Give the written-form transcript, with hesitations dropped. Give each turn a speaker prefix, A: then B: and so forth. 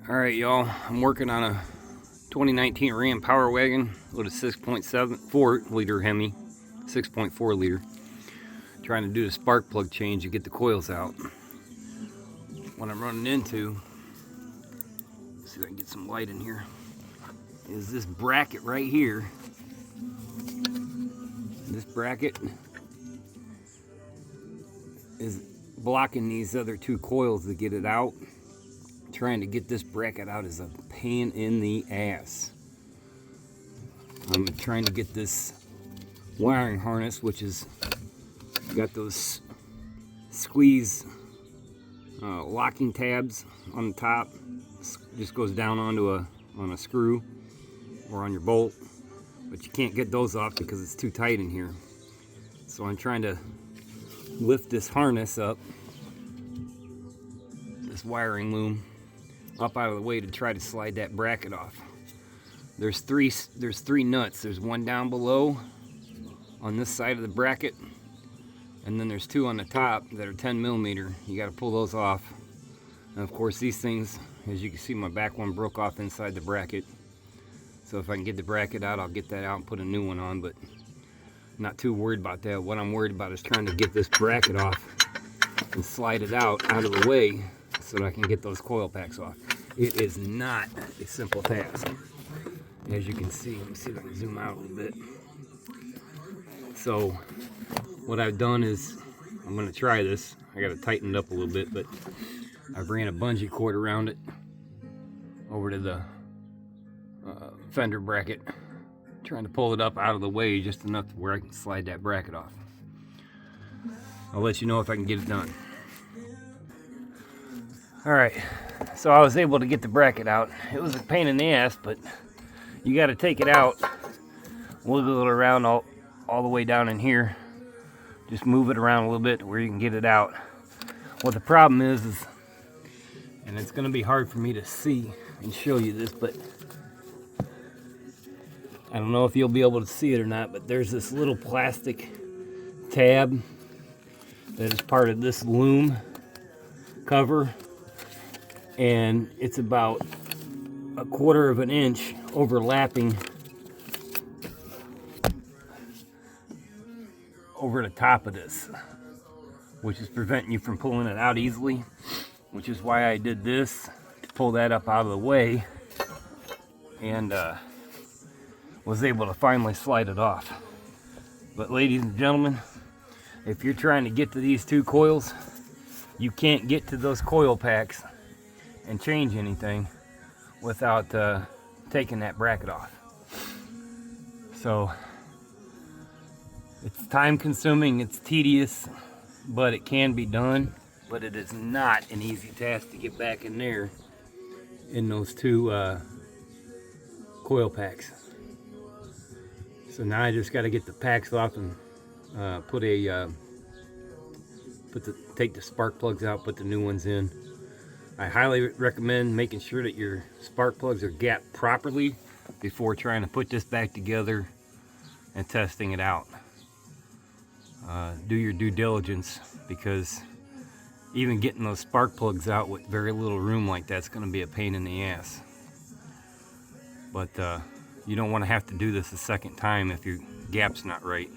A: Alright y'all, I'm working on a 2019 Ram Power Wagon with a 6.74 liter Hemi, 6.4 liter. Trying to do the spark plug change to get the coils out. What I'm running into, let's see if I can get some light in here, is this bracket right here. This bracket is blocking these other two coils to get it out. Trying to get this bracket out is a pain in the ass. I'm trying to get this wiring harness, which is got those squeeze locking tabs on the top. Just goes down onto on a screw or on your bolt, but you can't get those off because it's too tight in here. So I'm trying to lift this harness up, this wiring loom, up out of the way to try to slide that bracket off. There's three nuts. There's one down below on this side of the bracket, and then there's two on the top that are 10 millimeter. You got to pull those off. And of course these things, as you can see, my back one broke off inside the bracket. So if I can get the bracket out, I'll get that out and put a new one on, but I'm not too worried about that. What I'm worried about is trying to get this bracket off and slide it out of the way so that I can get those coil packs off. It is not a simple task, as you can see. Let me see if I can zoom out a little bit. So what I've done is, I'm going to try this. I got to tighten it up a little bit, but I've ran a bungee cord around it over to the fender bracket, trying to pull it up out of the way just enough to where I can slide that bracket off. I'll let you know if I can get it done. Alright, so I was able to get the bracket out. It was a pain in the ass, but you got to take it out, wiggle it around all the way down in here. Just move it around a little bit where you can get it out. What the problem is, and it's going to be hard for me to see and show you this, but I don't know if you'll be able to see it or not, but there's this little plastic tab that is part of this loom cover, and it's about 1/4 of an inch overlapping over the top of this, which is preventing you from pulling it out easily, which is why I did this, to pull that up out of the way, and was able to finally slide it off. But ladies and gentlemen, if you're trying to get to these two coils, you can't get to those coil packs and change anything without taking that bracket off. So it's time consuming, it's tedious, but it can be done. But it is not an easy task to get back in there in those two coil packs. So now I just got to get the packs off and take the spark plugs out, put the new ones in. I highly recommend making sure that your spark plugs are gapped properly before trying to put this back together and testing it out. Do your due diligence, because even getting those spark plugs out with very little room like that's going to be a pain in the ass. But you don't want to have to do this a second time if your gap's not right.